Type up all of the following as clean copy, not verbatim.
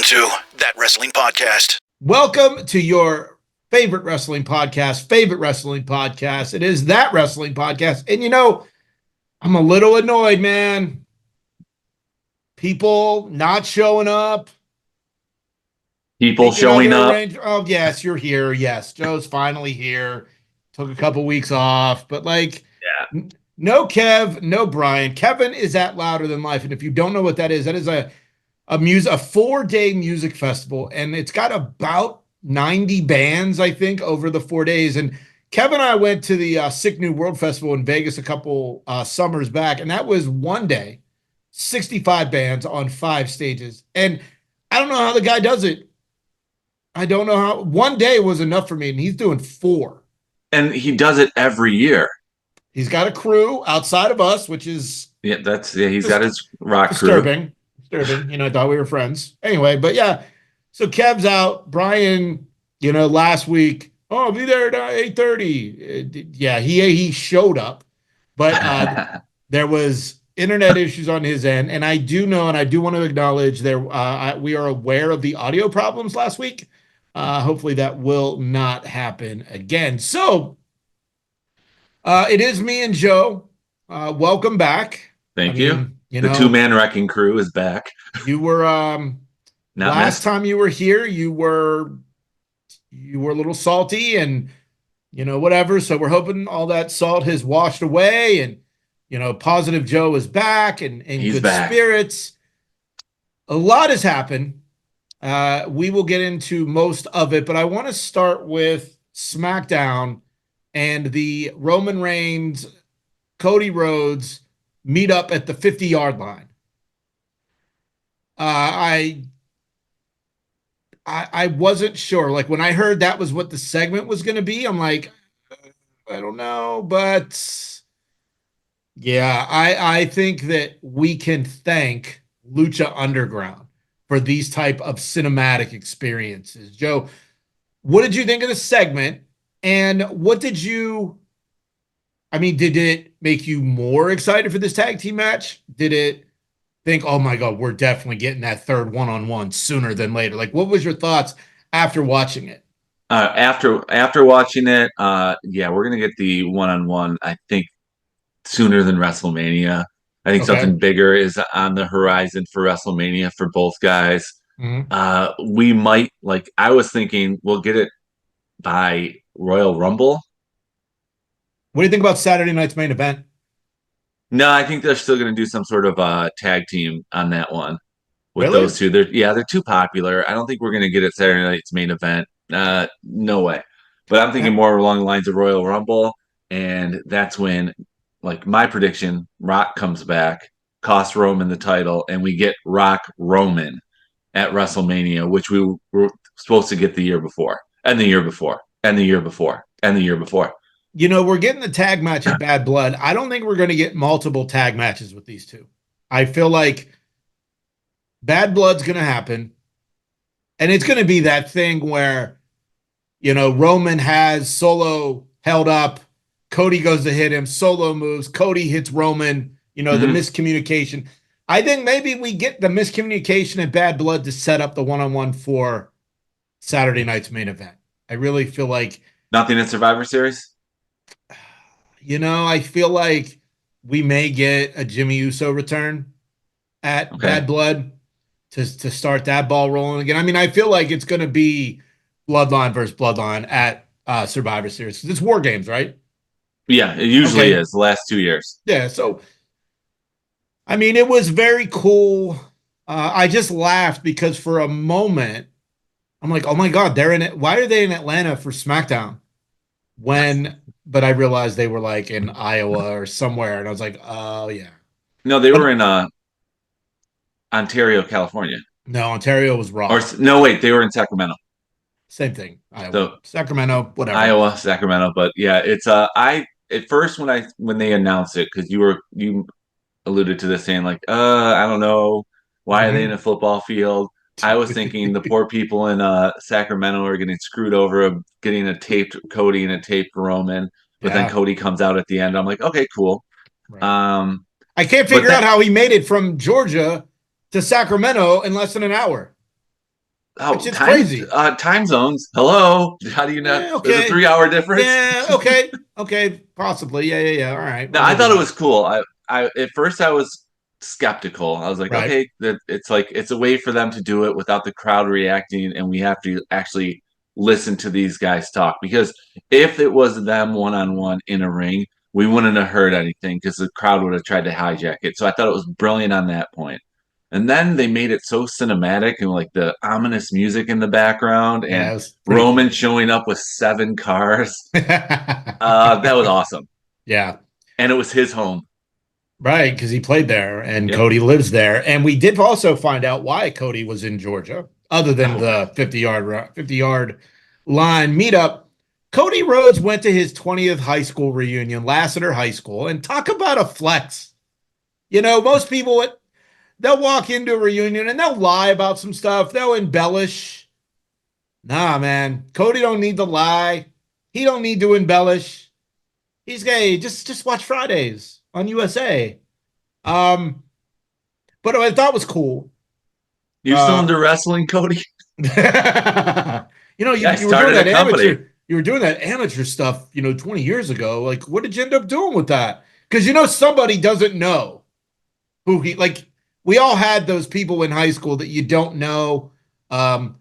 to That Wrestling Podcast. Welcome to your favorite wrestling podcast. It is That Wrestling Podcast. And you know, I'm a little annoyed, man. People not showing up. People showing up. Oh, yes, you're here. Yes, Joe's finally here. Took a couple weeks off, but no Kev, no Brian. Kevin is at Louder Than Life. And if you don't know what that is a 4-day music festival, and it's got about 90 bands, I think, over the 4 days. And Kevin and I went to the Sick New World Festival in Vegas a couple summers back, and that was one day, 65 bands on 5 stages. And I don't know how the guy does it. I don't know how. One day was enough for me, and he's doing 4. And he does it every year. He's got a crew outside of us, which is he's got his rock disturbing. Disturbing. I thought we were friends. Anyway, but yeah. So Kev's out. Brian, last week, I'll be there at 8:30. Yeah, he showed up. But there was internet issues on his end. And I do know, and I do want to acknowledge we are aware of the audio problems last week. Hopefully that will not happen again. So it is me and Joe. Welcome back. Thank you. The 2-man wrecking crew is back. You were last time you were here, you were a little salty and whatever. So we're hoping all that salt has washed away and Positive Joe is back and good spirits. A lot has happened. We will get into most of it, but I want to start with SmackDown and the Roman Reigns, Cody Rhodes meet up at the 50-yard line. I wasn't sure. Like when I heard that was what the segment was going to be, I'm like, I don't know, but yeah, I think that we can thank Lucha Underground for these type of cinematic experiences. Joe, what did you think of the segment? And what did it make you more excited for this tag team match? Did it think, oh my God, we're definitely getting that third one-on-one sooner than later? Like, what was your thoughts after watching it? After watching it, we're going to get the one-on-one, I think, sooner than WrestleMania. I think something bigger is on the horizon for WrestleMania for both guys. Mm-hmm. We might, I was thinking we'll get it by Royal Rumble. What do you think about Saturday night's main event? No, I think they're still going to do some sort of tag team on that one with those two. They're too popular. I don't think we're going to get it Saturday night's main event. No way. But I'm thinking more along the lines of Royal Rumble, and that's when, my prediction, Rock comes back, costs Roman the title, and we get Rock Roman at WrestleMania, which we were supposed to get the year before, and the year before, and the year before, and the year before. We're getting the tag match at Bad Blood. I don't think we're going to get multiple tag matches with these two. I feel like Bad Blood's going to happen. And it's going to be that thing where, Roman has Solo held up. Cody goes to hit him. Solo moves. Cody hits Roman. The miscommunication. I think maybe we get the miscommunication at Bad Blood to set up the one-on-one for Saturday night's main event. I really feel like... Nothing in Survivor Series? I feel like we may get a Jimmy Uso return at Bad Blood to start that ball rolling again. I feel like it's going to be Bloodline versus Bloodline at Survivor Series. It's War Games, right? Yeah, it usually is the last 2 years. Yeah, so, it was very cool. I just laughed because for a moment, I'm like, oh my God, they're in it. Why are they in Atlanta for SmackDown? But I realized they were in Iowa or somewhere, and I was like, oh yeah. No, they were in Ontario, California. No, Ontario was Raw. They were in Sacramento. Same thing. Iowa, Sacramento, whatever. Iowa, Sacramento, but yeah, it's I at first when they announced it, because you alluded to this saying I don't know, why are they in a football field? I was thinking the poor people in Sacramento are getting screwed over of getting a taped Cody and a taped Roman, but then Cody comes out at the end. I'm like, okay, cool. Right. I can't figure out how he made it from Georgia to Sacramento in less than an hour. Oh, It's crazy. Time zones. Hello. How do you not? Yeah, There's a okay. 3 hour difference. Yeah, okay. Possibly. Yeah. All right. No, I'll I give you thought it was that. cool. I at first I was skeptical. I was like, Right. okay, that it's like it's a way for them to do it without the crowd reacting, and we have to actually listen to these guys talk. Because if it was them one on one in a ring, we wouldn't have heard anything because the crowd would have tried to hijack it. So I thought it was brilliant on that point. And then they made it so cinematic and like the ominous music in the background Yeah, and it was pretty Roman cool. showing up with 7 cars. That was awesome. Yeah. And it was his home. Right, because he played there and Yep. Cody lives there. And we did also find out why Cody was in Georgia, other than Oh, the 50-yard line meetup. Cody Rhodes went to his 20th high school reunion, Lassiter High School, and talk about a flex. Most people they'll walk into a reunion and they'll lie about some stuff. They'll embellish. Nah, man. Cody don't need to lie. He don't need to embellish. He's gay. Just watch Fridays on USA. Um, but what I thought was cool. you still Uh, into wrestling, Cody? you Yeah, I you were doing started a that company. amateur stuff, 20 years ago. Like, what did you end up doing with that? Because somebody doesn't know who he like. We all had those people in high school that you don't know.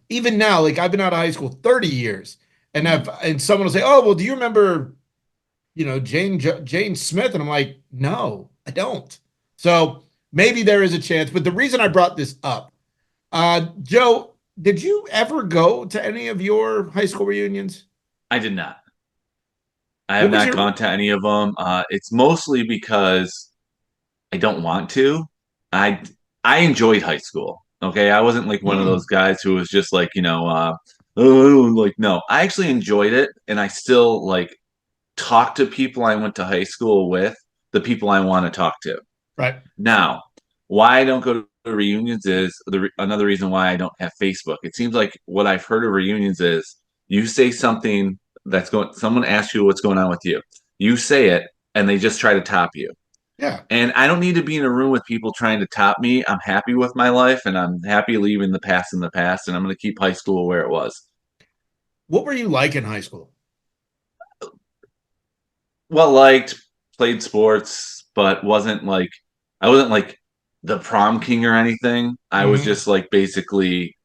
Even now, like I've been out of high school 30 years, and someone will say, "Oh, well, do you remember, Jane Smith?" And I'm like, "No, I don't." So maybe there is a chance. But the reason I brought this up, Joe, did you ever go to any of your high school reunions? I did not. I have What was not your gone to any of them. It's mostly because I don't want to. I I enjoyed high school. Okay, I wasn't like one of those mm, guys who was just like oh, like no. I actually enjoyed it, and I still like talk to people I went to high school with, the people I want to talk to. right? Now, why I don't go to reunions is another reason why I don't have Facebook. It seems like what I've heard of reunions is you say something someone asks you what's going on with you. You say it and they just try to top you. Yeah. And I don't need to be in a room with people trying to top me. I'm happy with my life and I'm happy leaving the past in the past and I'm going to keep high school where it was. What were you like in high school? Well liked, played sports, but I wasn't like the prom king or anything. I was Hmm. just like basically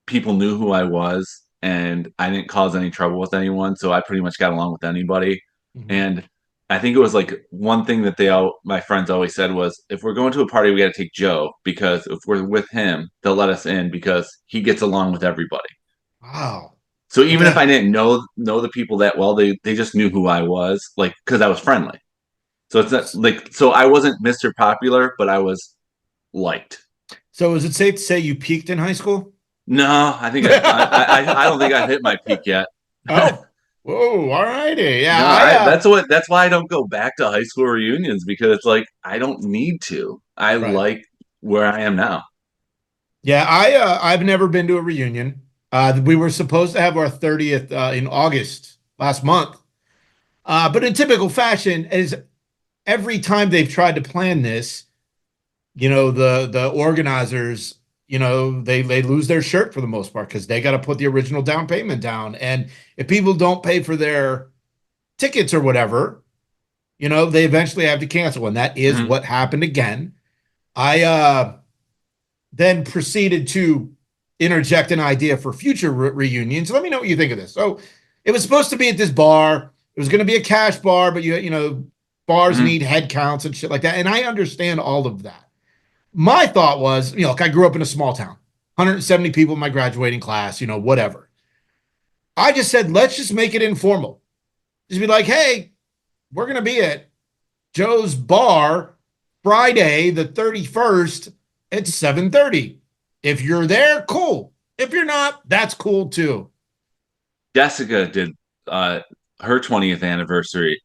people knew who I was and I didn't cause any trouble with anyone, so I pretty much got along with anybody. Hmm. And I think it was like one thing that my friends always said was if we're going to a party, we got to take Joe because if we're with him, they'll let us in because he gets along with everybody. Wow. So But even if I didn't know the people that well, they just knew who I was, like because I was friendly. So it's not like so I wasn't Mr. Popular, but I was liked. so is it safe to say you peaked in high school? No, I think I don't think I've hit my peak yet. Oh, whoa, all righty. Yeah, No, I that's why I don't go back to high school reunions because it's like I don't need to. I right. like where I am now. Yeah, I've never been to a reunion. We were supposed to have our 30th in August last month. But in typical fashion, as every time they've tried to plan this, the organizers, they lose their shirt for the most part because they got to put the original down payment down. And if people don't pay for their tickets or whatever, they eventually have to cancel. And that is Hmm. what happened again. I then proceeded to interject an idea for future reunions. Let me know what you think of this. So it was supposed to be at this bar. It was going to be a cash bar, but bars Hmm. need head counts and shit like that. And I understand all of that. My thought was, look, I grew up in a small town, 170 people in my graduating class, whatever. I just said, let's just make it informal. Just be like, hey, we're going to be at Joe's bar Friday, the 31st at 7:30. If you're there, cool. If you're not, that's cool too. Jessica did her 20th anniversary,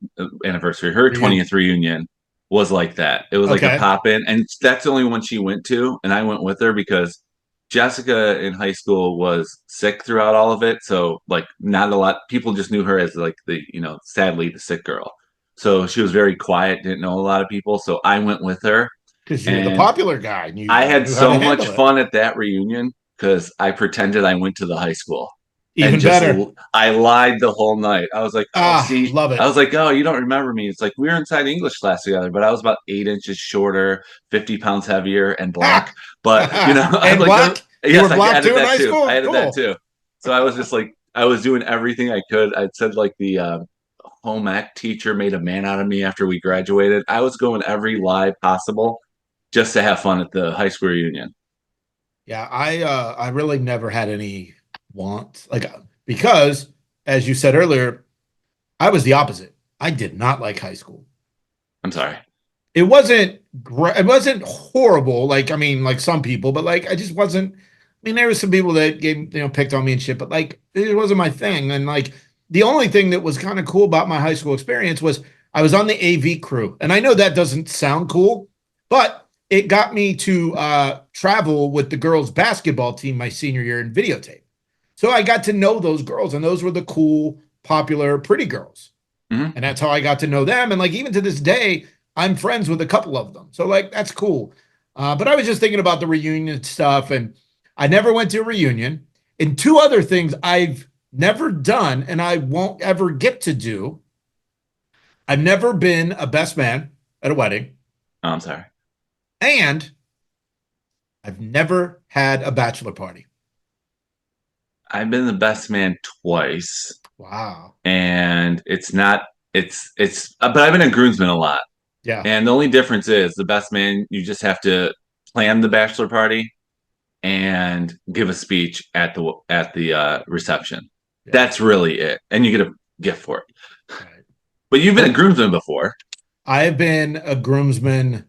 her For you. 20th reunion was like that. It was like a Okay. pop in, and that's the only one she went to, and I went with her because Jessica in high school was sick throughout all of it. So like not a lot people just knew her as like the, sadly the sick girl. So she was very quiet, didn't know a lot of people. So I went with her Because you're the and popular guy and I you had knew how to so much handle it. fun at that reunion because I pretended I went to the high school. Even better. I lied the whole night. I was like, oh, see, love it. I was like, oh, you don't remember me. It's like we were inside English class together, but I was about 8 inches shorter, 50 pounds heavier, and black. But and I'm like, black. yes, you were black I added too in that high too. school. I added Cool. that too. So I was just like, I was doing everything I could. I said like the home ec teacher made a man out of me after we graduated. I was going every lie possible just to have fun at the high school reunion. Yeah, I really never had any want, like, because as you said earlier, I was the opposite. I did not like high school. I'm sorry. It wasn't great. It wasn't horrible. Like, I mean, like some people, but like, I just wasn't. I mean, there were some people that picked on me and shit, but like, it wasn't my thing. And like, the only thing that was kind of cool about my high school experience was I was on the AV crew. And I know that doesn't sound cool, but it got me to travel with the girls' basketball team my senior year in videotape. So I got to know those girls, and those were the cool, popular, pretty girls. Mm-hmm. And that's how I got to know them. And like, even to this day, I'm friends with a couple of them. So like, that's cool. But I was just thinking about the reunion stuff, and I never went to a reunion. And two other things I've never done and I won't ever get to do. I've never been a best man at a wedding. Oh, I'm sorry. And I've never had a bachelor party. I've been the best man twice. Wow. And but I've been a groomsman a lot. Yeah. And the only difference is the best man, you just have to plan the bachelor party and give a speech at the reception. Yeah. That's really it. And you get a gift for it. Right. But you've been a groomsman before. I've been a groomsman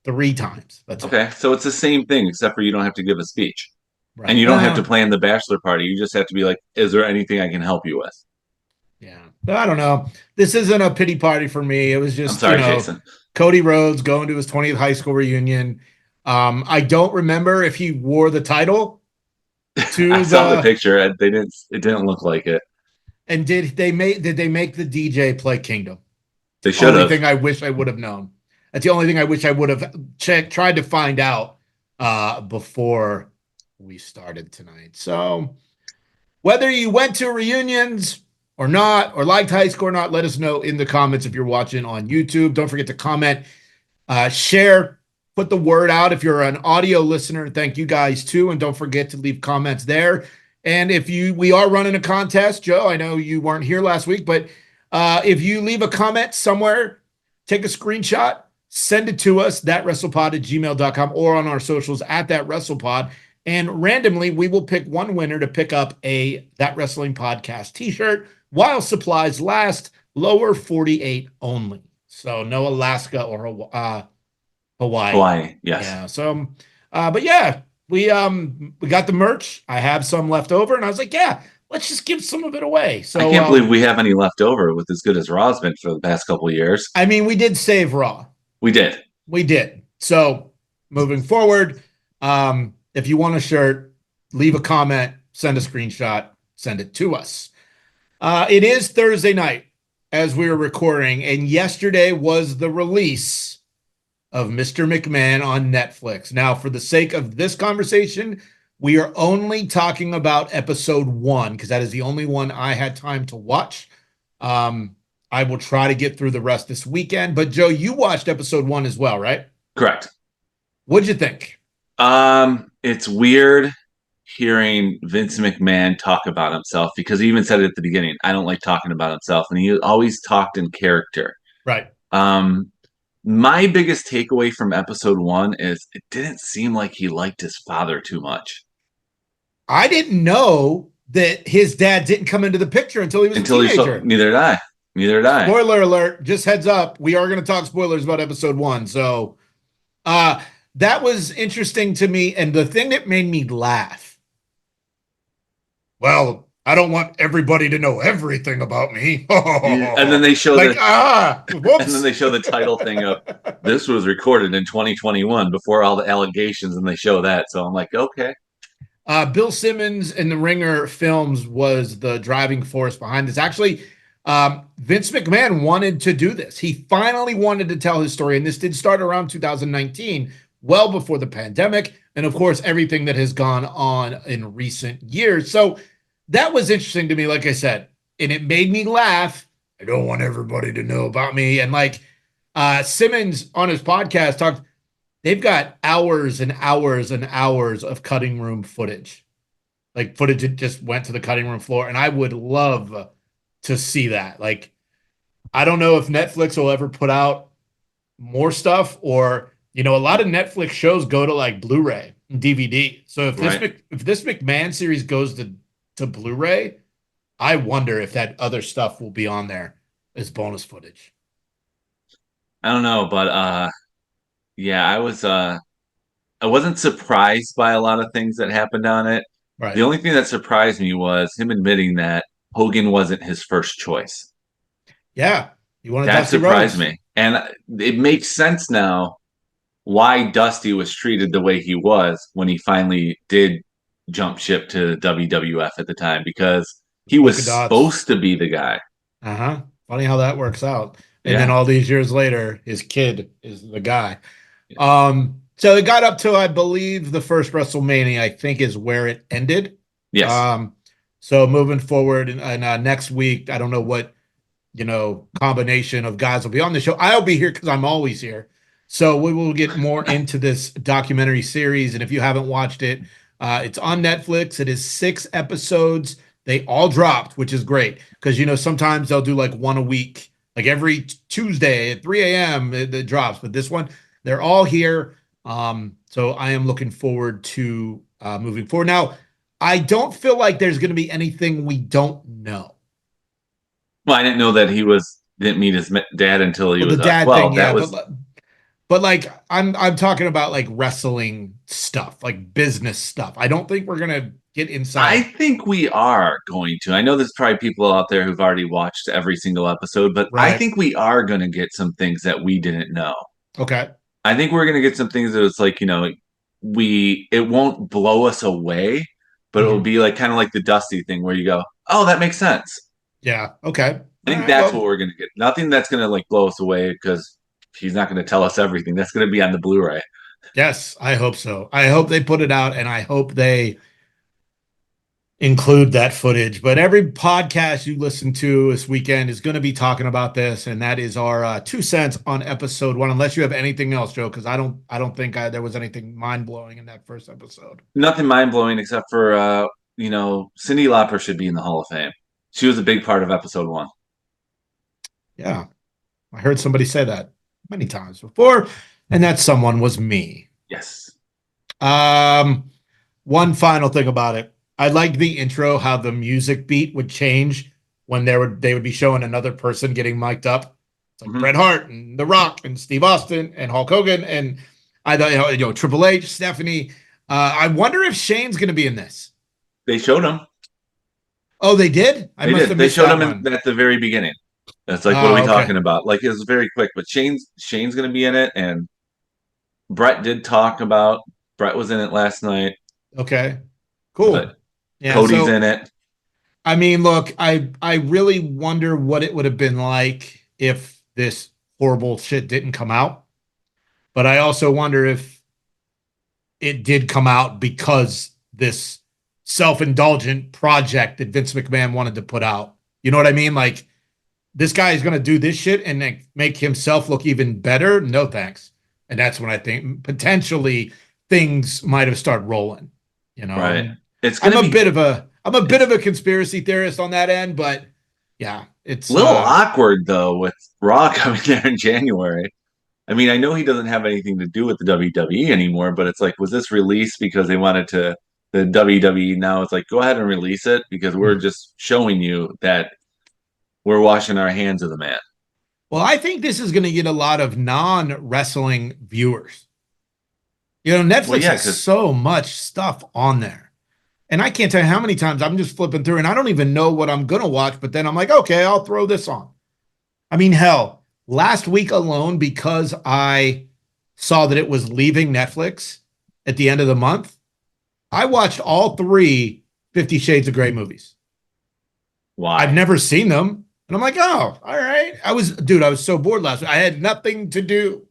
3 times. That's okay. It. So it's the same thing, except for you don't have to give a speech. Right. And you don't have to plan the bachelor party. You just have to be like, is there anything I can help you with? Yeah. But I don't know. This isn't a pity party for me. It was just, I'm sorry, Jason. Cody Rhodes going to his 20th high school reunion. I don't remember if he wore the title. I saw the picture. It didn't look like it. And did they make the DJ play Kingdom? They should have. The only thing I wish I would have known. That's the only thing I wish I would have tried to find out before we started tonight. So whether you went to reunions or not, or liked high school or not, let us know in the comments if you're watching on YouTube. Don't forget to comment, share, put the word out. If you're an audio listener, thank you guys too. And don't forget to leave comments there. And we are running a contest. Joe, I know you weren't here last week, but if you leave a comment somewhere, take a screenshot, send it to us, thatwrestlepod@gmail.com, or on our socials @thatwrestlepod. And randomly, we will pick one winner to pick up a That Wrestling Podcast t-shirt while supplies last, lower 48 only. So no Alaska or Hawaii. Hawaii, yes. Yeah. So, but yeah, we got the merch. I have some left over, and I was like, yeah, let's just give some of it away. So I can't believe we have any left over with as good as Raw's been for the past couple of years. I mean, we did save Raw. We did. So moving forward, if you want a shirt, leave a comment, send a screenshot, send it to us. It is Thursday night as we were recording, and yesterday was the release of Mr. McMahon on Netflix. Now, for the sake of this conversation, we are only talking about episode 1 because that is the only one I had time to watch. I will try to get through the rest this weekend. But Joe, you watched episode 1 as well, right? Correct. What'd you think? It's weird hearing Vince McMahon talk about himself because he even said it at the beginning. I don't like talking about himself, and he always talked in character. Right. My biggest takeaway from episode 1 is it didn't seem like he liked his father too much. I didn't know that his dad didn't come into the picture until he was a teenager. Neither did I. Spoiler alert, just heads up, we are going to talk spoilers about episode 1. So that was interesting to me. And the thing that made me laugh, well, I don't want everybody to know everything about me. And then they show and then they show the title thing of this was recorded in 2021 before all the allegations, and they show that. So I'm like, okay. Bill Simmons in the Ringer Films was the driving force behind this. Actually, Vince McMahon wanted to do this. He finally wanted to tell his story, and this did start around 2019 well before the pandemic, and of course, everything that has gone on in recent years. So that was interesting to me, like I said, and it made me laugh. I don't want everybody to know about me. And like Simmons on his podcast talked, they've got hours and hours and hours of cutting room footage. Like footage that just went to the cutting room floor. And I would love to see that. Like, I don't know if Netflix will ever put out more stuff, or a lot of Netflix shows go to like Blu-ray and DVD. So if this McMahon series goes to Blu-ray, I wonder if that other stuff will be on there as bonus footage. I don't know, but yeah, I wasn't surprised by a lot of things that happened on it. Right. The only thing that surprised me was him admitting that Hogan wasn't his first choice. Yeah. You want to That Dusty surprised Rhodes? me. And it makes sense now why Dusty was treated the way he was when he finally did jump ship to WWF at the time, because he was Polka dots. supposed to be the guy. Uh-huh. Funny how that works out. And then Yeah. all these years later, his kid is the guy. So it got up to, I believe, the first WrestleMania, I think, is where it ended. Yes. So moving forward, and next week, I don't know what combination of guys will be on the show. I'll be here because I'm always here. So we will get more into this documentary series. And if you haven't watched it, it's on Netflix. It is 6 episodes. They all dropped, which is great because, sometimes they'll do like one a week, like every Tuesday at 3 a.m. It drops. But this one, they're all here. So I am looking forward to moving forward. Now, I don't feel like there's going to be anything we don't know. Well, I didn't know that didn't meet his dad until he was the dad 12. thing, That yeah, was but like I'm talking about like wrestling stuff, like business stuff. I don't think we're gonna get inside. I think we are going to. I know there's probably people out there who've already watched every single episode, but I Right. think we are going to get some things that we didn't know. Okay. I think we're going to get some things that it's like, it won't blow us away, but it will be like kind of like the Dusty thing where you go, oh, that makes sense. Yeah. Okay. I think that's what we're going to get. Nothing that's going to like blow us away because he's not going to tell us everything. That's going to be on the Blu-ray. Yes, I hope so. I hope they put it out, and I hope they include that footage. But every podcast you listen to this weekend is going to be talking about this, and that is our 2 cents on episode 1. Unless you have anything else, Joe, because I don't think there was anything mind blowing in that first episode. Nothing mind blowing except for Cyndi Lauper should be in the Hall of Fame. She was a big part of episode 1. Yeah, I heard somebody say that many times before, and that someone was me. Yes. One final thing about it. I liked the intro, how the music beat would change when they would be showing another person getting mic'd up. It's like Bret Hart and The Rock and Steve Austin and Hulk Hogan and I thought Triple H, Stephanie. I wonder if Shane's going to be in this. They showed him. Oh, they did? They showed him at the very beginning. That's like, what are we talking about? Like, it was very quick, but Shane's going to be in it, and Bret did talk about. Bret was in it last night. Okay, cool. Yeah, Cody's in it. I mean, look, I really wonder what it would have been like if this horrible shit didn't come out. But I also wonder if it did come out because this self-indulgent project that Vince McMahon wanted to put out. You know what I mean? Like, this guy is going to do this shit and make himself look even better. No thanks. And that's when I think potentially things might have started rolling. Right. I'm a bit of a conspiracy theorist on that end, but yeah, it's a little awkward though with Raw coming there in January. I mean, I know he doesn't have anything to do with the WWE anymore, but it's like, was this released because they wanted to? The WWE now it's like, go ahead and release it because we're just showing you that we're washing our hands of the man. Well, I think this is going to get a lot of non-wrestling viewers. Netflix has so much stuff on there. And I can't tell you how many times I'm just flipping through and I don't even know what I'm going to watch, but then I'm like, okay, I'll throw this on. I mean, hell, last week alone, because I saw that it was leaving Netflix at the end of the month, I watched all 3 50 Shades of Grey movies. Why? I've never seen them. And I'm like, oh, all right. I was so bored last week. I had nothing to do.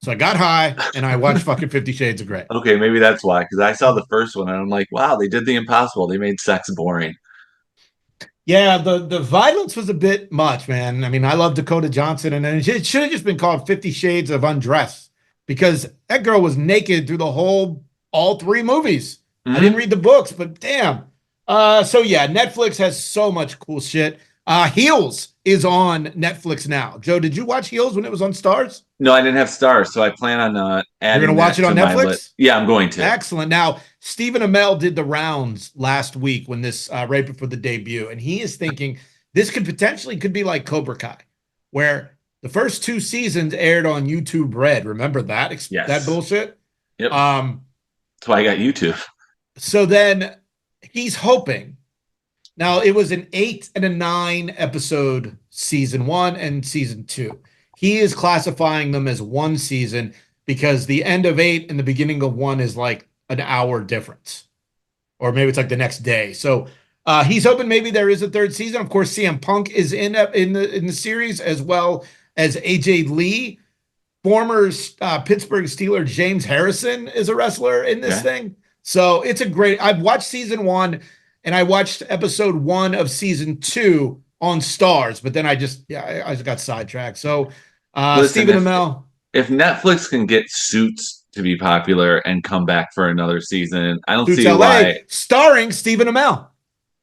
So I got high and I watched fucking 50 Shades of Grey. Okay, maybe that's why. Because I saw the first one and I'm like, wow, they did the impossible. They made sex boring. Yeah, the violence was a bit much, man. I mean, I love Dakota Johnson, and it should have just been called 50 Shades of Undress because that girl was naked through all three movies. I didn't read the books, but damn. So yeah, Netflix has so much cool shit. Heels is on Netflix now. Joe, did you watch Heels when it was on Stars? No, I didn't have stars, so I plan on You're adding gonna watch that it to on my Netflix? list. Yeah, I'm going to. Excellent. Now, Stephen Amell did the rounds last week when this right before the debut, and he is thinking this could be like Cobra Kai, where the first two seasons aired on YouTube Red. Remember that that Yes. bullshit? Yep. That's why I got YouTube. So then he's hoping. Now it was an 8 and a 9 episode season 1 and season 2. He is classifying them as one season because the end of 8 and the beginning of 1 is like an hour difference, or maybe it's like the next day. So he's hoping maybe there is a third season. Of course, CM Punk is in the series, as well as AJ Lee. Former Pittsburgh Steeler James Harrison is a wrestler in this thing. So it's a great. I've watched season 1 and I watched episode 1 of season 2 on Stars, but then I just got sidetracked. So Listen, Stephen Amell. If Netflix can get Suits to be popular and come back for another season, I don't Suits see LA, why. starring Stephen Amell.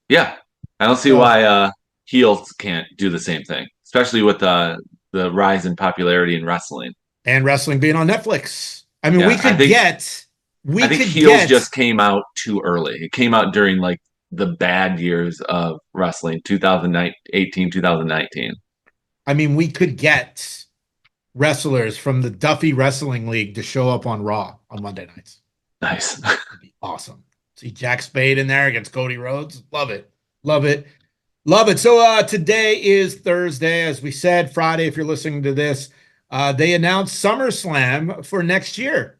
Yeah, I don't see why heels can't do the same thing, especially with the rise in popularity in wrestling and wrestling being on Netflix. I mean, I think heels just came out too early. It came out during like the bad years of wrestling, 2018, 2019. I mean, we could get wrestlers from the Duffy Wrestling League to show up on Raw on Monday nights. Nice. That'd be awesome. See Jack Spade in there against Cody Rhodes. Love it. Love it. Love it. So today is Thursday. As we said, Friday, if you're listening to this, they announced SummerSlam for next year.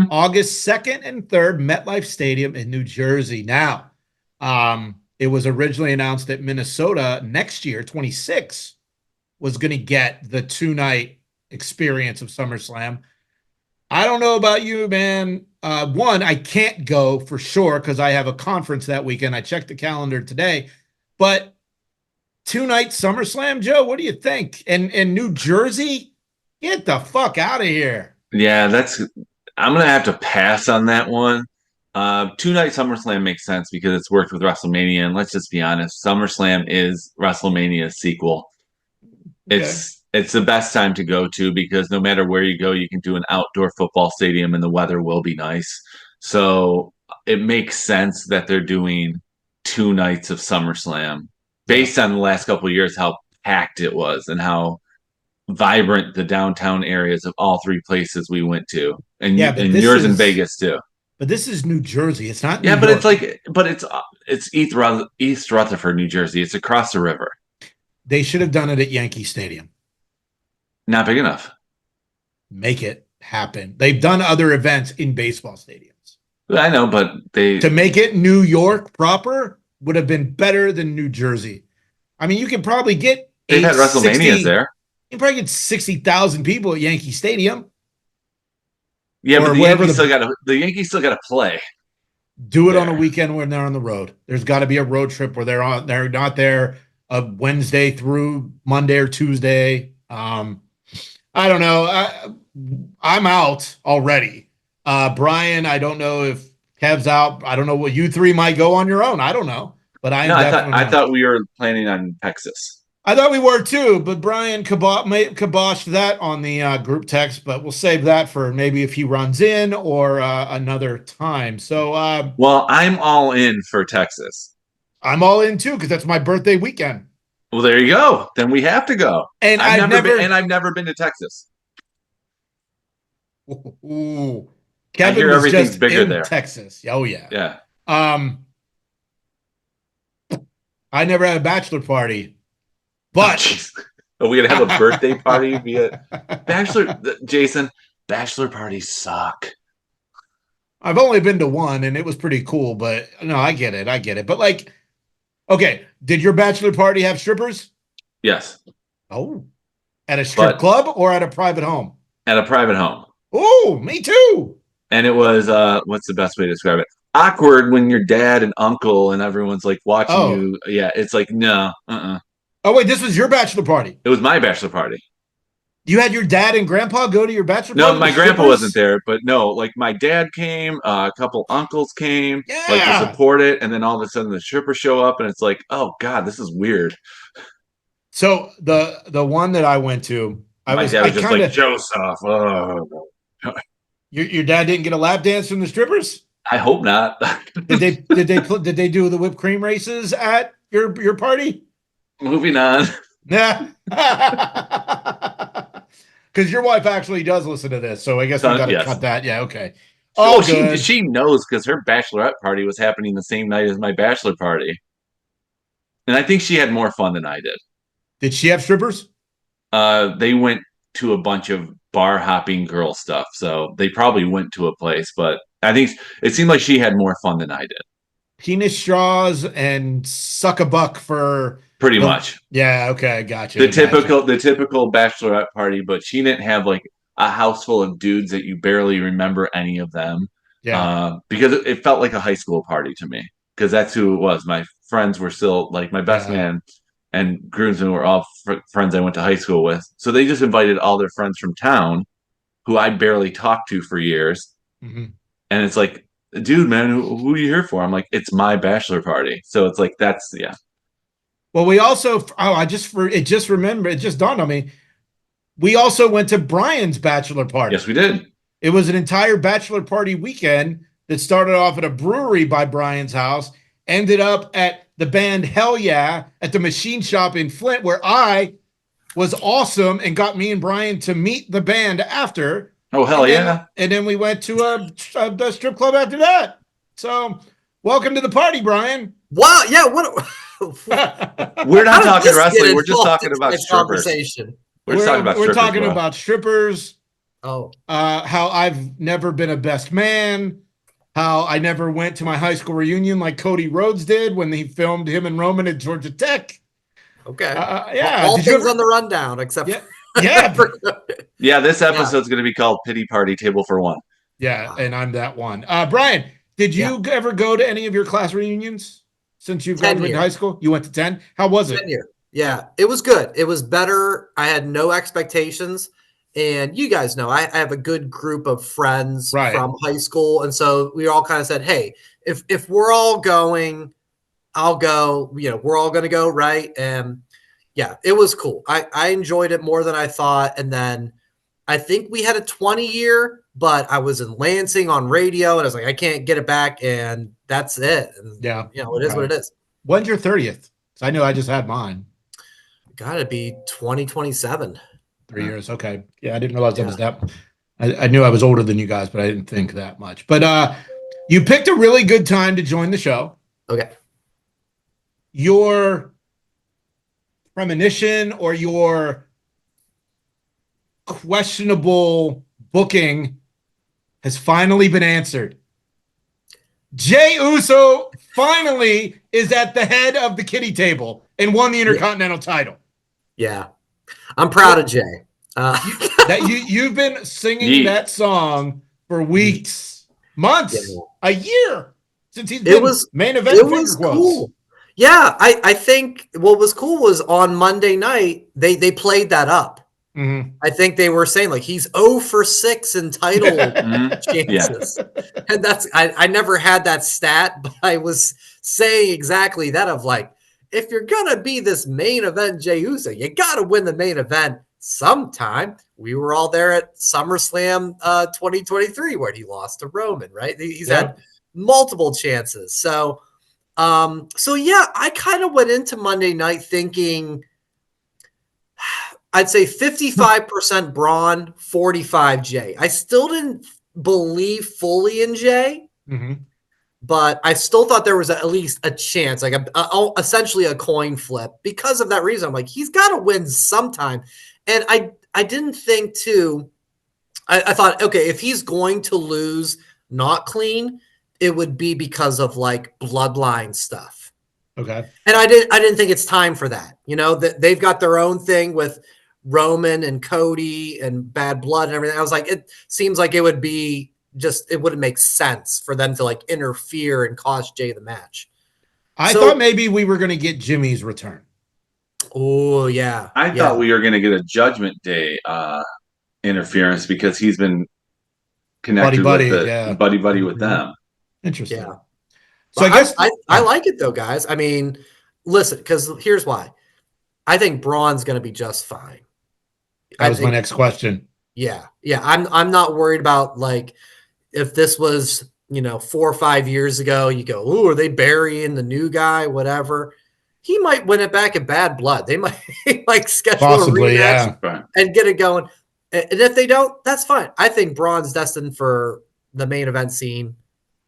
August 2nd and 3rd, MetLife Stadium in New Jersey. Now, it was originally announced that Minnesota next year, 26, was going to get the 2-night experience of SummerSlam. I don't know about you, man. One, I can't go for sure because I have a conference that weekend. I checked the calendar today. But 2-night SummerSlam, Joe, what do you think? And New Jersey? Get the fuck out of here. Yeah, I'm going to have to pass on that one. 2-night SummerSlam makes sense because it's worked with WrestleMania. And let's just be honest, SummerSlam is WrestleMania's sequel. It's the best time to go to because no matter where you go, you can do an outdoor football stadium and the weather will be nice. So it makes sense that they're doing 2 nights of SummerSlam based on the last couple of years, how packed it was and how vibrant the downtown areas of all 3 places we went to, and yours in Vegas too. But this is New Jersey. It's not. New York. It's East Rutherford, New Jersey. It's across the river. They should have done it at Yankee Stadium. Not big enough. Make it happen. They've done other events in baseball stadiums. I know, but to make it New York proper would have been better than New Jersey. I mean, you could probably get. They've had WrestleManias there. You can probably get 60,000 people at Yankee Stadium. Yeah, but the Yankees still got to play. Do it on a weekend when they're on the road. There's got to be a road trip where they're not there Wednesday through Monday or Tuesday. I don't know. I'm out already. Brian, I don't know if Kev's out. I don't know what you 3 might go on your own. I don't know. But I thought we were planning on Texas. I thought we were too, but Brian kiboshed that on the group text, but we'll save that for maybe if he runs in or another time. So, well, I'm all in for Texas. I'm all in too because that's my birthday weekend. Well, there you go. Then we have to go. And I've never been to Texas. Ooh, Kevin was just bigger in there. Texas. Oh yeah. Yeah. I never had a bachelor party. But are we gonna have a birthday party via Jason? Bachelor parties suck. I've only been to one, and it was pretty cool. But no, I get it. But like, okay, did your bachelor party have strippers? Yes. Oh, at a strip club or at a private home? at a private home. Oh, me too. And it was what's the best way to describe it? Awkward when your dad and uncle and everyone's like watching you. Yeah, it's like no. Oh wait, this was your bachelor party. It was my bachelor party. You had your dad and grandpa go to your bachelor No, party? my grandpa wasn't there, but no, like my dad came, a couple uncles came, like to support it, and then all of a sudden the strippers show up, and it's like, oh god, this is weird. So the one that I went to, my dad was just like Joseph. Your dad didn't get a lap dance from the strippers? I hope not. Did they do the whipped cream races at your party? Moving on. Yeah. Because your wife actually does listen to this, so I guess we got to cut that. Yeah, okay. Oh, she knows because her bachelorette party was happening the same night as my bachelor party, and I think she had more fun than I did. Did she have strippers? They went to a bunch of bar hopping girl stuff, so they probably went to a place, but I think it seemed like she had more fun than I did. Penis straws and suck a buck for pretty much. Yeah, okay, gotcha. The typical bachelorette party, but she didn't have like a house full of dudes that you barely remember any of them. Yeah, because it felt like a high school party to me. Because that's who it was. My friends were still like my best man and groomsmen were all friends I went to high school with. So they just invited all their friends from town, who I barely talked to for years. Mm-hmm. And it's like, dude, man, who are you here for? I'm like, it's my bachelor party. So it's like, that's, yeah. Well, we also, it just dawned on me. We also went to Brian's bachelor party. Yes, we did. It was an entire bachelor party weekend that started off at a brewery by Brian's house, ended up at the band Hell Yeah at the Machine Shop in Flint, where I was awesome and got me and Brian to meet the band after. Oh, hell yeah. And then we went to a strip club after that. So welcome to the party, Brian. Wow. Yeah. What? We're not talking wrestling. We're just talking about strippers. We're talking about strippers. Oh. How I've never been a best man. How I never went to my high school reunion like Cody Rhodes did when he filmed him and Roman at Georgia Tech. Okay. Yeah. All things on the rundown, except yeah. This episode's going to be called Pitty Party Table for One. Yeah, and I'm that one. Brian, did you ever go to any of your class reunions since you've graduated high school? You went to 10? How was it? 10 year. Yeah, it was good. It was better. I had no expectations. And you guys know I have a good group of friends from high school. And so we all kind of said, hey, if we're all going, I'll go. You know, we're all going to go, right? And yeah, it was cool. I enjoyed it more than I thought. And then I think we had a 20-year, but I was in Lansing on radio, and I was like, I can't get it back, and that's it. And, you know, it is what it is. When's your 30th? I know I just had mine. Got to be 2027. 3 years. Okay. Yeah, I didn't realize that was that. I knew I was older than you guys, but I didn't think that much. But you picked a really good time to join the show. Okay. Your premonition or your questionable booking has finally been answered. Jey Uso finally is at the head of the kiddie table and won the Intercontinental title. Yeah. I'm proud of Jey. You've been singing that song for weeks, months, a year since he's been main event. It was cool. Yeah, I think what was cool was on Monday night they played that up. Mm-hmm. I think they were saying like he's 0 for 6 in title chances, and that's I never had that stat, but I was saying exactly that of like, if you're gonna be this main event Jey Uso, you gotta win the main event sometime. We were all there at SummerSlam 2023 where he lost to Roman, right? He's had multiple chances. So yeah, I kind of went into Monday night thinking I'd say 55% Braun, 45 Jey. I still didn't believe fully in Jey. Mm-hmm. But I still thought there was at least a chance, like essentially a coin flip. Because of that reason, I'm like, he's got to win sometime. And I didn't think too. I thought, okay, if he's going to lose not clean, it would be because of like bloodline stuff. Okay. And I didn't think it's time for that. You know, that they've got their own thing with Roman and Cody and Bad Blood and everything. I was like, it seems like it would be it wouldn't make sense for them to like interfere and cost Jay the match. I thought maybe we were going to get Jimmy's return. Oh, yeah. I thought we were going to get a Judgment Day interference because he's been connected buddy with them. Interesting. Yeah. So I guess I like it though, guys. I mean, listen, because here's why. I think Braun's going to be just fine. That was my next question. Yeah. I'm not worried about like if this was 4 or 5 years ago. You go, "Ooh, are they burying the new guy?" Whatever. He might win it back at Bad Blood. They might schedule a rematch and get it going. And if they don't, that's fine. I think Braun's destined for the main event scene.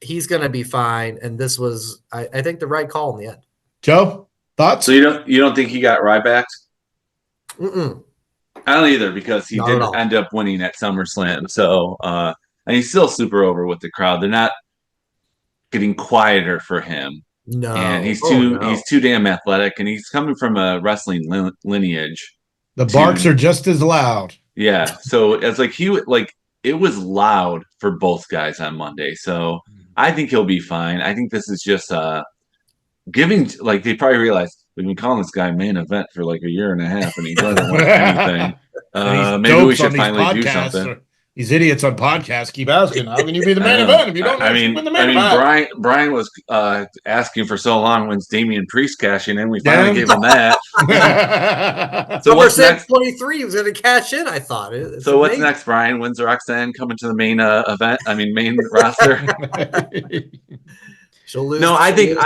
He's going to be fine. And this was, I think, the right call in the end. Joe, thoughts? So you don't think he got Ryback? Mm-mm. I don't either, because he didn't end up winning at SummerSlam. So and he's still super over with the crowd. They're not getting quieter for him. No, and he's too damn athletic, and he's coming from a wrestling lineage. The barks are just as loud. Yeah, so it's like it was loud for both guys on Monday. So I think he'll be fine. I think this is just giving, like, they probably realized we've been calling this guy main event for like a year and a half, and he doesn't win anything. Maybe we should finally do something. These idiots on podcasts keep asking, how can you be the main event if you don't win the main event? Brian was asking for so long when's Damian Priest cashing in. We finally gave him that. So we're saying 23 was going to cash in, I thought. So what's next, Brian? When's Roxanne coming to the main main roster? She'll lose. No, I think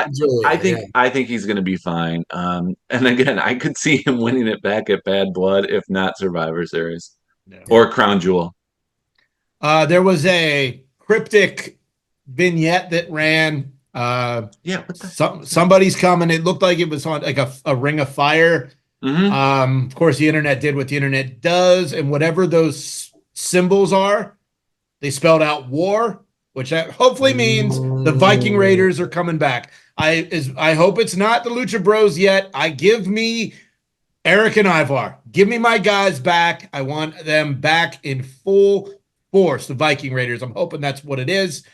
he's going to be fine. And again, I could see him winning it back at Bad Blood, if not Survivor Series or Crown Jewel. There was a cryptic vignette that ran. Somebody's coming. It looked like it was on like a ring of fire. Mm-hmm. Of course, the internet did what the internet does, and whatever those symbols are, they spelled out war, which hopefully means the Viking Raiders are coming back. I hope it's not the Lucha Bros yet. Give me Eric and Ivar. Give me my guys back. I want them back in full force, the Viking Raiders. I'm hoping that's what it is.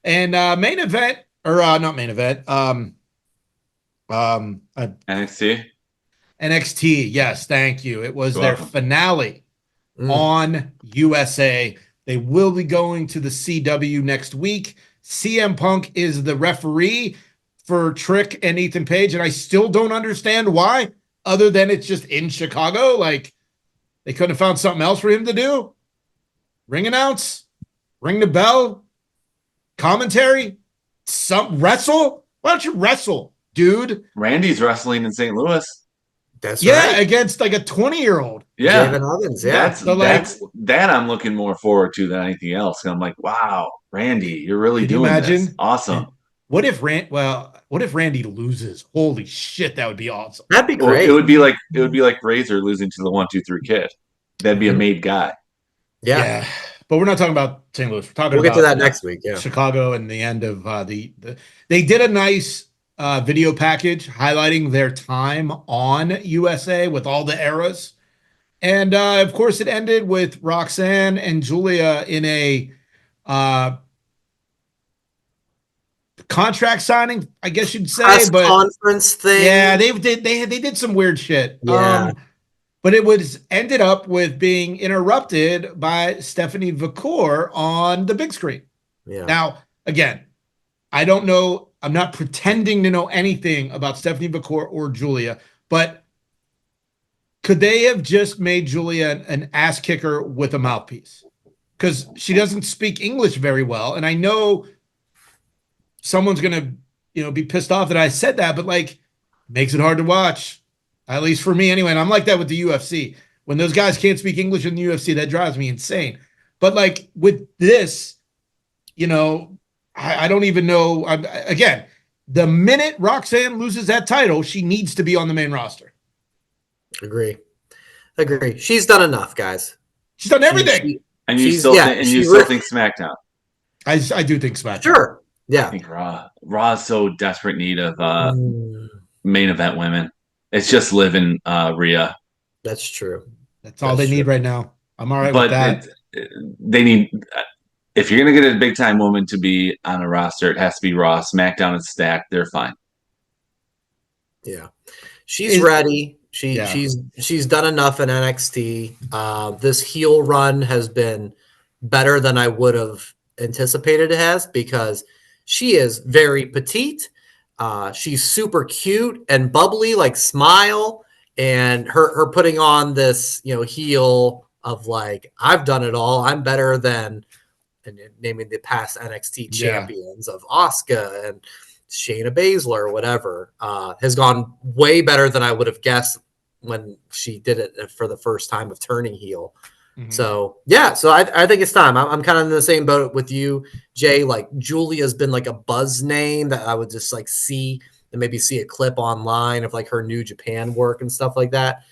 And main event, or not main event, NXT, yes, thank you. It was their finale on USA. They will be going to the CW next week. CM Punk is the referee for Trick and Ethan Page, and I still don't understand why, other than it's just in Chicago. Like, they couldn't have found something else for him to do. Ring announce, ring the bell, commentary, wrestle. Why don't you wrestle, dude? Randy's wrestling in St. Louis. That's right. Against like a 2020-year-old. Yeah, David Evans, yeah. That I'm looking more forward to than anything else. And I'm like, wow, Randy, you're really doing this. Awesome. What if Randy loses? Holy shit, that would be awesome. That'd be great. It would be like Razor losing to the 1-2-3 Kid. That'd be a made guy. Yeah. But we're not talking about St. Louis. We'll get to that next week. Yeah, Chicago and the end of they did a nice video package highlighting their time on USA with all the eras, and of course it ended with Roxanne and Julia in a contract signing, I guess you'd say, but conference thing. Yeah, they did some weird shit. Yeah. But it ended up with being interrupted by Stephanie Vacour on the big screen. Yeah. Now, again, I don't know. I'm not pretending to know anything about Stephanie Vacour or Julia, but could they have just made Julia an ass kicker with a mouthpiece? Because she doesn't speak English very well. And I know someone's going to, be pissed off that I said that, but like, makes it hard to watch. At least for me anyway. And I'm like that with the UFC. When those guys can't speak English in the UFC, that drives me insane. But like with this, I don't even know. Again, the minute Roxanne loses that title, she needs to be on the main roster. Agree. She's done enough, guys. She's done everything. And you still think SmackDown? I do think SmackDown. Sure. Yeah. I think Raw is so desperate need of main event women. It's just living Rhea. That's true. That's all they need right now. I'm all right with that. They need, if you're going to get a big time woman to be on a roster, it has to be Raw. SmackDown is stacked. They're fine. Yeah. She's ready. She's done enough in NXT. This heel run has been better than I would have anticipated it has, because she is very petite. She's super cute and bubbly, like Smile, and her putting on this, heel of like, I've done it all. I'm better than, and naming the past NXT champions of Asuka and Shayna Baszler or whatever, has gone way better than I would have guessed when she did it for the first time of turning heel. Mm-hmm. So I think it's time. I'm kind of in the same boat with you, Jay. Like, Julia's been like a buzz name that I would just like see, and maybe see a clip online of like her New Japan work and stuff like that.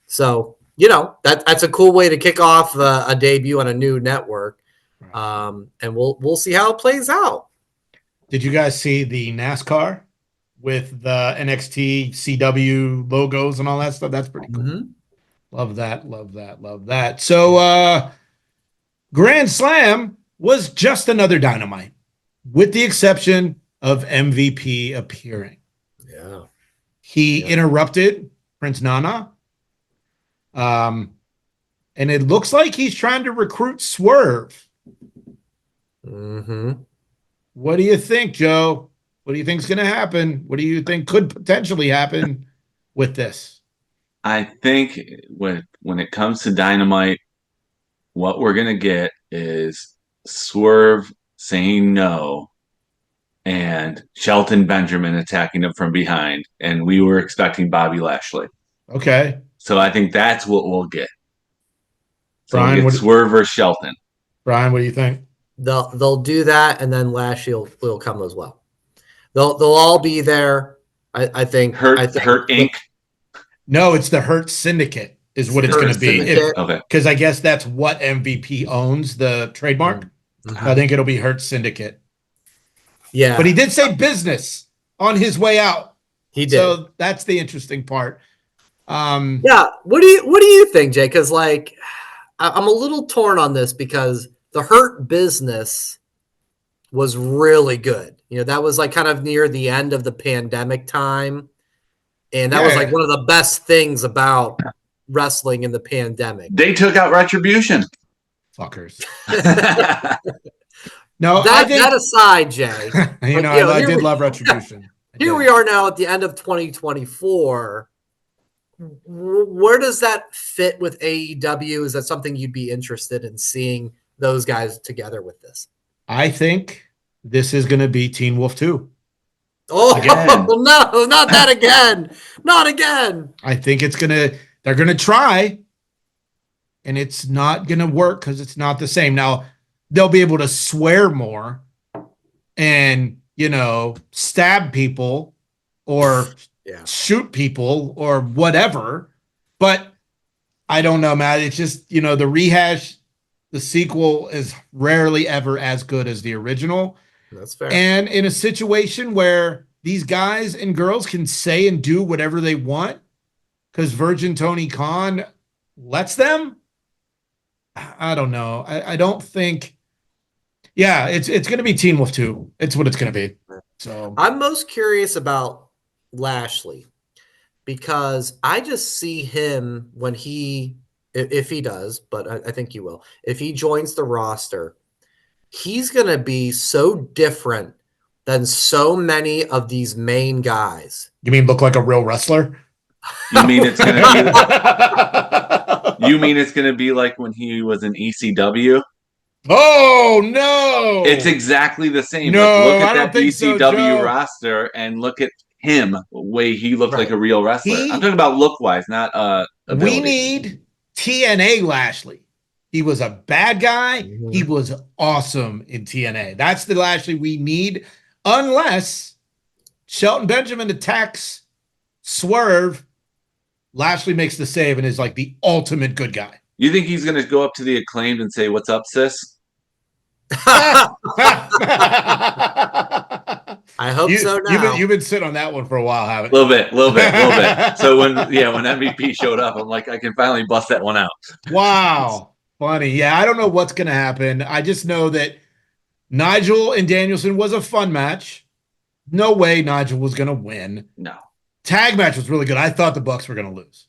So that's a cool way to kick off a debut on a new network. And we'll see how it plays out. Did you guys see the NASCAR with the NXT CW logos and all that stuff? That's pretty cool. Mm-hmm. Love that. So Grand Slam was just another Dynamite, with the exception of MVP appearing. Yeah. He interrupted Prince Nana. And it looks like he's trying to recruit Swerve. Mm-hmm. What do you think, Joe? What do you think is going to happen? What do you think could potentially happen with this? I think when it comes to Dynamite, what we're going to get is Swerve saying no and Shelton Benjamin attacking him from behind. And we were expecting Bobby Lashley. Okay. So I think that's what we'll get. So Brian, we'll get Swerve or Shelton. Brian, what do you think? They'll do that, and then Lashley will come as well. They'll all be there. I think. Hurt Inc. No, it's the Hurt Syndicate is what it's going to be. Okay. Because I guess that's what MVP owns, the trademark. Mm-hmm. I think it'll be Hurt Syndicate. Yeah. But he did say business on his way out. He did. So that's the interesting part. Yeah. What do you think, Jay? Because like, I'm a little torn on this, because the Hurt Business was really good. That was like kind of near the end of the pandemic time. And that was like one of the best things about wrestling in the pandemic. They took out Retribution. Fuckers. No, that aside, Jay. I did love Retribution. Here we are now at the end of 2024. Where does that fit with AEW? Is that something you'd be interested in seeing those guys together with this? I think this is going to be Teen Wolf 2. Oh, again. No, not that again. Not again. I think they're going to try, and it's not going to work because it's not the same. Now, they'll be able to swear more and, stab people or shoot people or whatever. But I don't know, Matt. It's just, the rehash, the sequel is rarely ever as good as the original. That's fair. And in a situation where these guys and girls can say and do whatever they want because Virgin Tony Khan lets them, I don't know. I don't think. Yeah, it's going to be Teen Wolf 2. It's what it's going to be. So I'm most curious about Lashley, because I just see him when if he does, but I think he will. If he joins the roster, he's going to be so different than so many of these main guys. You mean look like a real wrestler? You mean it's going to be like when he was in ECW? Oh no! It's exactly the same. No, look at that ECW roster and look at him, the way he looked like a real wrestler. I'm talking about look-wise, not ability. We need TNA Lashley. He was a bad guy. Mm-hmm. He was awesome in TNA. That's the Lashley we need, unless Shelton Benjamin attacks Swerve. Lashley makes the save and is like the ultimate good guy. You think he's going to go up to the Acclaimed and say, "What's up, sis"? I hope so now. You've been sitting on that one for a while, haven't you? A little bit. So when MVP showed up, I'm like, I can finally bust that one out. Wow. Funny. Yeah, I don't know what's going to happen. I just know that Nigel and Danielson was a fun match. No way Nigel was going to win. No. Tag match was really good. I thought the Bucks were going to lose.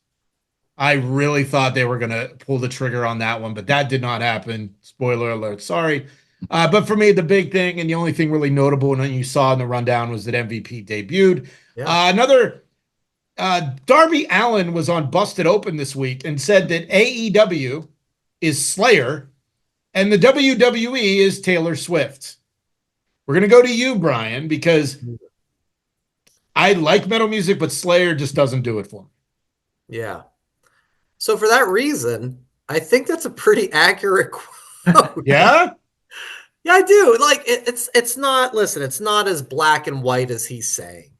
I really thought they were going to pull the trigger on that one, but that did not happen. Spoiler alert. Sorry. But for me, the big thing and the only thing really notable and you saw in the rundown was that MVP debuted. Yeah. Darby Allin was on Busted Open this week and said that AEW is Slayer and the WWE is Taylor Swift. We're going to go to you, Brian, because I like metal music, but Slayer just doesn't do it for me. Yeah. So for that reason, I think that's a pretty accurate quote. Yeah? Yeah, I do. Like it's not, listen, it's not as black and white as he's saying.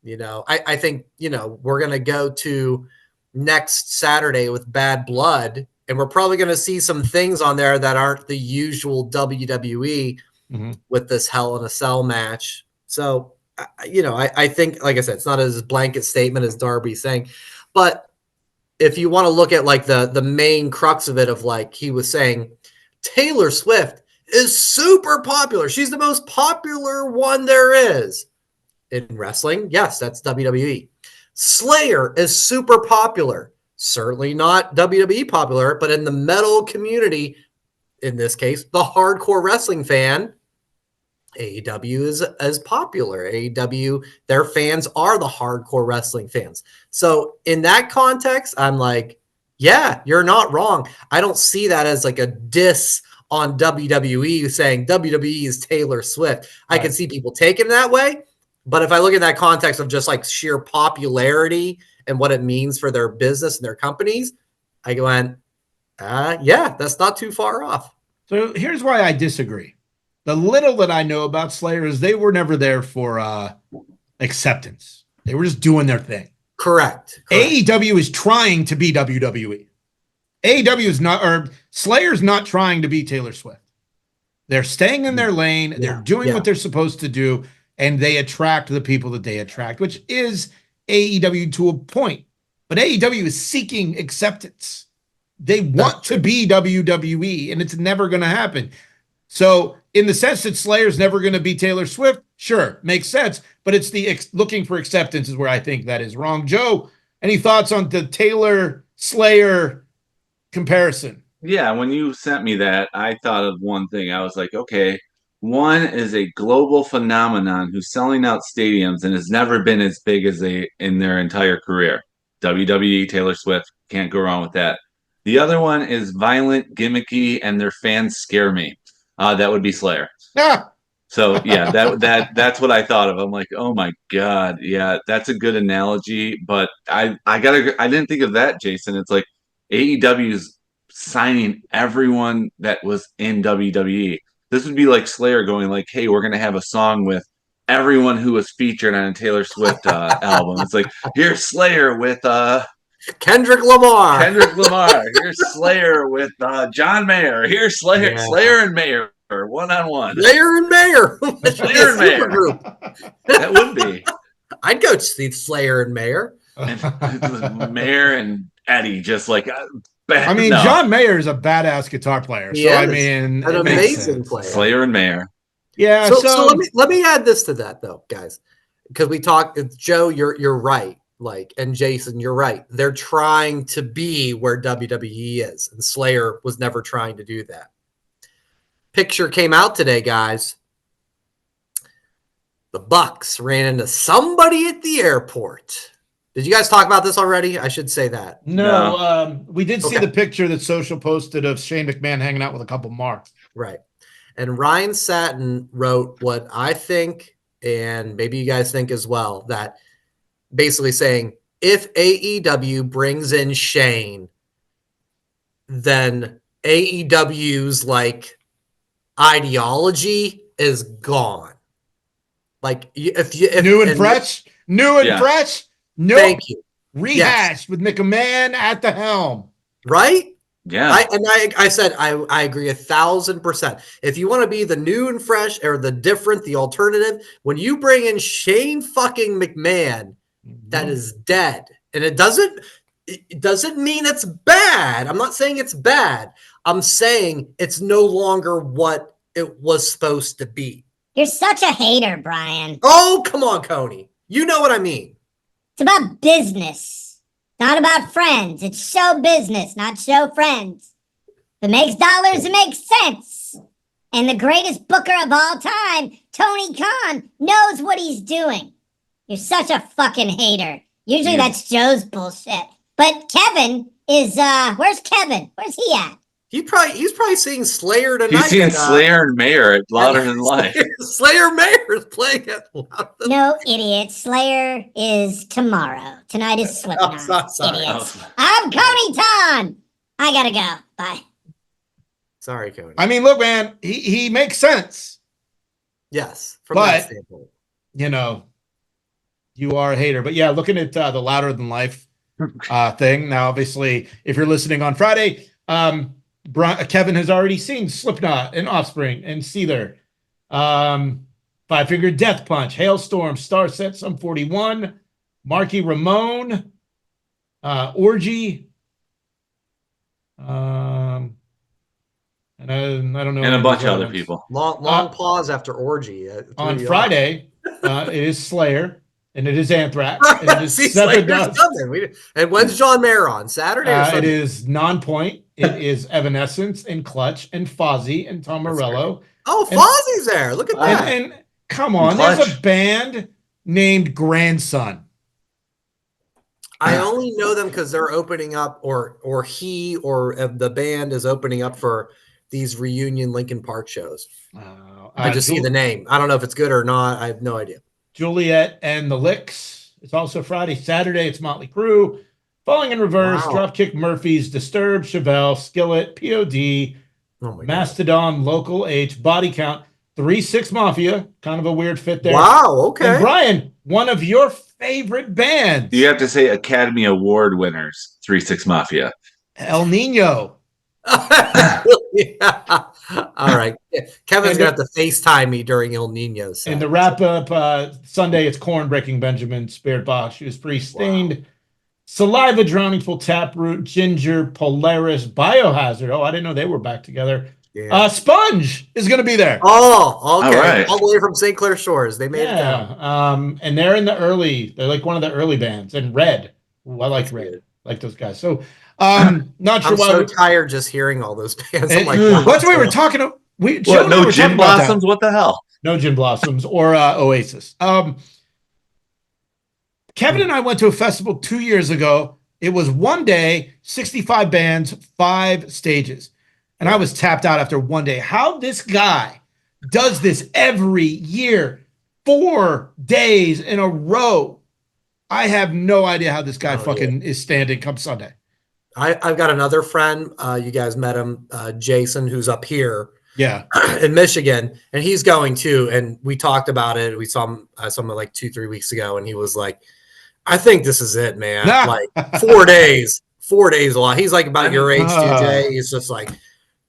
I think, we're going to go to next Saturday with Bad Blood, and we're probably going to see some things on there that aren't the usual WWE with this Hell in a Cell match. So, I think, like I said, it's not as blanket statement as Darby's saying, but if you want to look at like the main crux of it, of like he was saying, Taylor Swift is super popular. She's the most popular one there is. In wrestling, yes, that's WWE. Slayer is super popular. Certainly not WWE popular, but in the metal community, in this case, the hardcore wrestling fan, AEW is as popular. AEW, their fans are the hardcore wrestling fans. So in that context, I'm like, yeah, you're not wrong. I don't see that as like a diss on WWE saying WWE is Taylor Swift. Right. I can see people take it that way. But if I look at that context of just like sheer popularity and what it means for their business and their companies, I go, yeah, that's not too far off. So here's why I disagree. The little that I know about Slayer is they were never there for acceptance. They were just doing their thing. Correct. AEW is trying to be WWE. AEW is not, or Slayer's not trying to be Taylor Swift. They're staying in their lane. They're doing what they're supposed to do. And they attract the people that they attract, which is AEW to a point. But AEW is seeking acceptance. They want to be WWE, and it's never going to happen. So in the sense that Slayer's never going to be Taylor Swift, sure, makes sense. But it's the looking for acceptance is where I think that is wrong. Joe, any thoughts on the Taylor-Slayer comparison? Yeah, when you sent me that, I thought of one thing. I was like, okay, one is a global phenomenon who's selling out stadiums and has never been as big as they in their entire career. WWE, Taylor Swift, can't go wrong with that. The other one is violent, gimmicky, and their fans scare me. That would be Slayer. Yeah. So yeah, that's what I thought of. I'm like, oh my God, yeah, that's a good analogy. But I didn't think of that, Jason. It's like AEW's signing everyone that was in WWE. This would be like Slayer going like, hey, we're gonna have a song with everyone who was featured on a Taylor Swift album. It's like, here's Slayer with Kendrick Lamar. Here's Slayer with John Mayer. Here's Slayer and Mayer one-on-one. Slayer and Mayer. Slayer and Mayer group. That would be. I'd go see Slayer and Mayer. And Mayer and Eddie just like. John Mayer is a badass guitar player. So I mean, an amazing player. Slayer and Mayer. Yeah. So let me add this to that though, guys, because we talked. Joe, you're right. Like, and Jason, you're right. They're trying to be where WWE is, and Slayer was never trying to do that. Picture came out today, guys. The Bucks ran into somebody at the airport. Did you guys talk about this already? I should say that. No. We did see the picture that Social posted of Shane McMahon hanging out with a couple marks. Right. And Ryan Satin wrote what I think, and maybe you guys think as well, that basically saying, if AEW brings in Shane, then AEW's like ideology is gone. Like if new and fresh, thank you. Rehashed with McMahon at the helm. Right? Yeah. I said I agree 1,000%. If you want to be the new and fresh or the different, the alternative, when you bring in Shane fucking McMahon, that is dead. And it doesn't mean it's bad. I'm not saying it's bad. I'm saying it's no longer what it was supposed to be. You're such a hater, Brian. Oh, come on, Coney. You know what I mean. It's about business, not about friends. It's show business, not show friends. If it makes dollars, it makes sense. And the greatest booker of all time, Tony Khan, knows what he's doing. You're such a fucking hater. Usually that's Joe's bullshit. But Kevin is, where's Kevin? Where's he at? He's probably seeing Slayer tonight. He's seeing Slayer and Mayer at Louder Than Life. Slayer Mayer is playing at Louder Than No, idiot. Slayer is tomorrow. Tonight is Slipknot. Sorry. Idiots. I'm Coney Ton. I gotta go. Bye. Sorry, Coney. I mean, look, man, he makes sense. Yes, from that standpoint. You know, you are a hater. But yeah, looking at the Louder Than Life thing. Now, obviously, if you're listening on Friday, Kevin has already seen Slipknot and Offspring and Seether. Five Finger Death Punch, Hailstorm, Starset, Sum 41, Marky Ramone, Orgy, and I don't know. And a bunch of other people. Long pause after Orgy. On Friday, it is Slayer. And it is Anthrax. And it is And when's John Mayer on? Saturday or Sunday? It is Nonpoint. It is Evanescence and Clutch and Fozzy and Tom Morello. Oh, Fozzie's there. Look at that. And come on, there's a band named Grandson. I only know them because they're opening up, or he or the band is opening up for these reunion Linkin Park shows. I just see the name. I don't know if it's good or not. I have no idea. Juliet and the Licks. It's also Friday. Saturday, it's Motley Crue. Falling in Reverse, Dropkick Murphys, Disturbed, Chevelle, Skillet, POD, Mastodon, Local H, Body Count, 3-6 Mafia. Kind of a weird fit there. Wow, okay. And Brian, one of your favorite bands. You have to say Academy Award winners, 3-6 Mafia. El Nino. Yeah. All right. Kevin's going to have to FaceTime me during El Nino. And the wrap up Sunday, it's Korn, Breaking Benjamin, Spirit Box, She Was Pretty Stained, Saliva, Drowning Pool, Taproot, Ginger, Polaris, Biohazard. Oh, I didn't know they were back together. Yeah. Sponge is going to be there. Oh, okay. All right. All the way from St. Clair Shores. They made it down. And they're in the early, they're like one of the early bands. And Red. Ooh, I like Red. I like those guys. So, not sure I'm why. So tired just hearing all those bands. I'm like, what's what we were talking about? No Gin Blossoms? What the hell? No Gin Blossoms or Oasis. Kevin and I went to a festival 2 years ago. It was one day, 65 bands, 5 stages. And I was tapped out after one day. How this guy does this every year, 4 days in a row. I have no idea how this guy is standing come Sunday. I've got another friend. You guys met him, Jason, who's up here. Yeah. In Michigan. And he's going too. And we talked about it. I saw him like 2-3 weeks ago. And he was like, I think this is it, man. Like 4 days. 4 days a lot. He's like about your age, TJ. He's just like,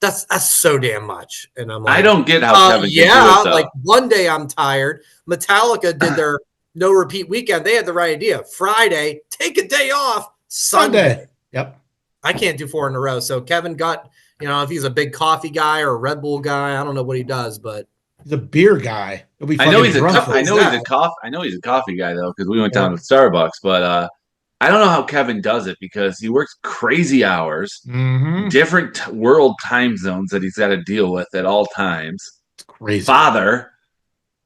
that's so damn much. And I'm like, I don't get how Kevin can do it, like one day I'm tired. Metallica did their no repeat weekend. They had the right idea. Friday, take a day off. Sunday. Yep. I can't do 4 in a row. So Kevin got, if he's a big coffee guy or a Red Bull guy, I don't know what he does, but he's a beer guy. I know he's a coffee guy though, because we went down to Starbucks, but I don't know how Kevin does it because he works crazy hours, different world time zones that he's got to deal with at all times. It's crazy. Father,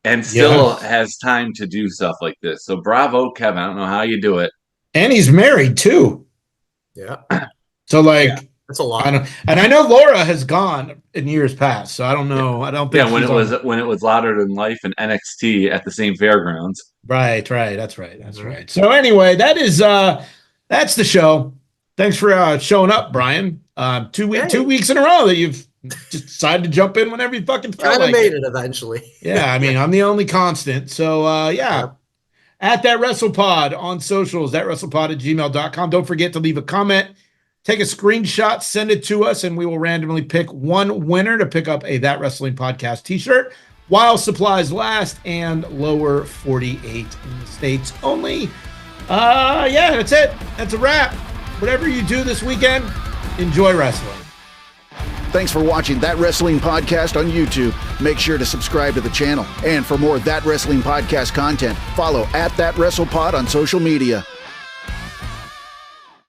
and still has time to do stuff like this. So bravo, Kevin. I don't know how you do it. And he's married too. Yeah. So that's a lot. And I know Laura has gone in years past, so I don't know. I don't think. Yeah, when it was Louder Than Life and NXT at the same fairgrounds. Right. That's right. So anyway, that's the show. Thanks for showing up, Brian. 2 weeks in a row that you've just decided to jump in whenever you fucking felt like made it eventually. Yeah, I mean, I'm the only constant. So at that WrestlePod on socials, that WrestlePod@gmail.com. Don't forget to leave a comment take a screenshot, send it to us, and we will randomly pick one winner to pick up a That Wrestling Podcast t-shirt while supplies last and lower 48 in the States only. Yeah, that's it. That's a wrap. Whatever you do this weekend, enjoy wrestling. Thanks for watching That Wrestling Podcast on YouTube. Make sure to subscribe to the channel. And for more That Wrestling Podcast content, follow @ThatWrestlePod on social media.